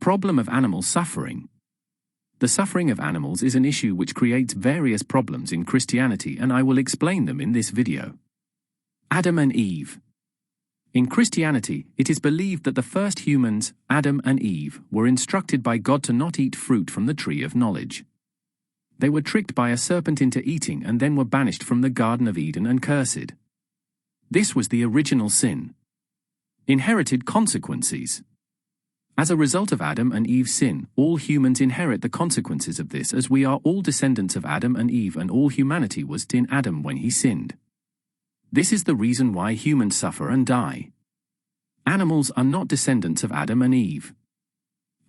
Problem of animal suffering. The suffering of animals is an issue which creates various problems in Christianity, and I will explain them in this video. Adam and Eve. In Christianity, it is believed that the first humans, Adam and Eve, were instructed by God to not eat fruit from the tree of knowledge. They were tricked by a serpent into eating and then were banished from the Garden of Eden and cursed. This was the original sin. Inherited consequences. As a result of Adam and Eve's sin, all humans inherit the consequences of this, as we are all descendants of Adam and Eve, and all humanity was in Adam when he sinned. This is the reason why humans suffer and die. Animals are not descendants of Adam and Eve.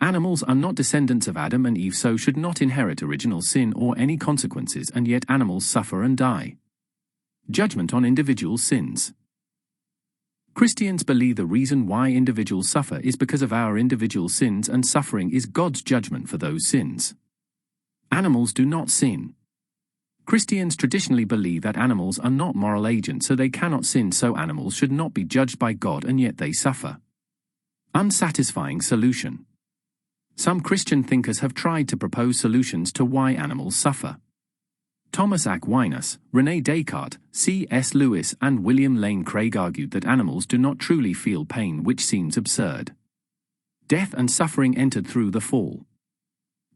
Animals are not descendants of Adam and Eve, so should not inherit original sin or any consequences, and yet animals suffer and die. Judgment on individual sins. Christians believe the reason why individuals suffer is because of our individual sins, and suffering is God's judgment for those sins. Animals do not sin. Christians traditionally believe that animals are not moral agents, so they cannot sin, so animals should not be judged by God, and yet they suffer. Unsatisfying solution. Some Christian thinkers have tried to propose solutions to why animals suffer. Thomas Aquinas, René Descartes, C.S. Lewis, and William Lane Craig argued that animals do not truly feel pain, which seems absurd. Death and suffering entered through the fall.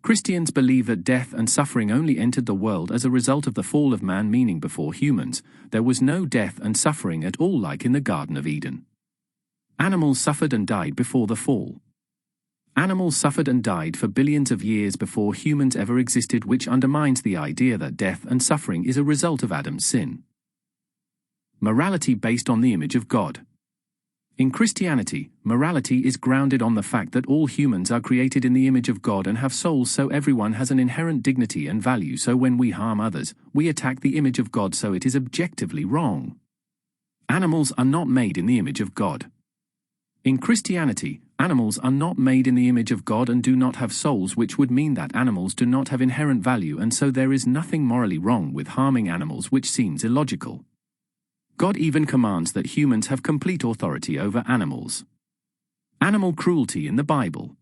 Christians believe that death and suffering only entered the world as a result of the fall of man, meaning before humans, there was no death and suffering at all, like in the Garden of Eden. Animals suffered and died before the fall. Animals suffered and died for billions of years before humans ever existed, which undermines the idea that death and suffering is a result of Adam's sin. Morality based on the image of God. In Christianity, morality is grounded on the fact that all humans are created in the image of God and have souls, so everyone has an inherent dignity and value, so when we harm others, we attack the image of God, so it is objectively wrong. Animals are not made in the image of God. In Christianity, animals are not made in the image of God and do not have souls, which would mean that animals do not have inherent value, and so there is nothing morally wrong with harming animals, which seems illogical. God even commands that humans have complete authority over animals. Animal cruelty in the Bible.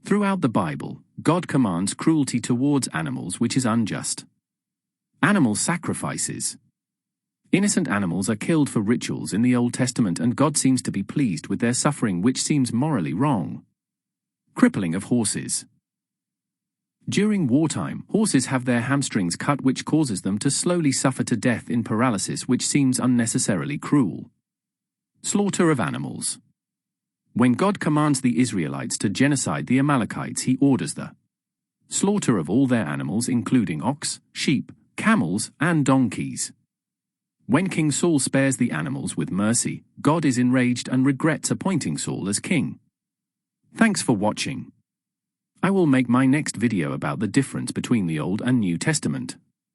Throughout the Bible, God commands cruelty towards animals, which is unjust. Animal sacrifices. Innocent animals are killed for rituals in the Old Testament, and God seems to be pleased with their suffering, which seems morally wrong. Crippling of horses. During wartime, horses have their hamstrings cut, which causes them to slowly suffer to death in paralysis, which seems unnecessarily cruel. Slaughter of animals. When God commands the Israelites to genocide the Amalekites, he orders the slaughter of all their animals, including ox, sheep, camels, and donkeys. When King Saul spares the animals with mercy, God is enraged and regrets appointing Saul as king. Thanks for watching. I will make my next video about the difference between the Old and New Testament.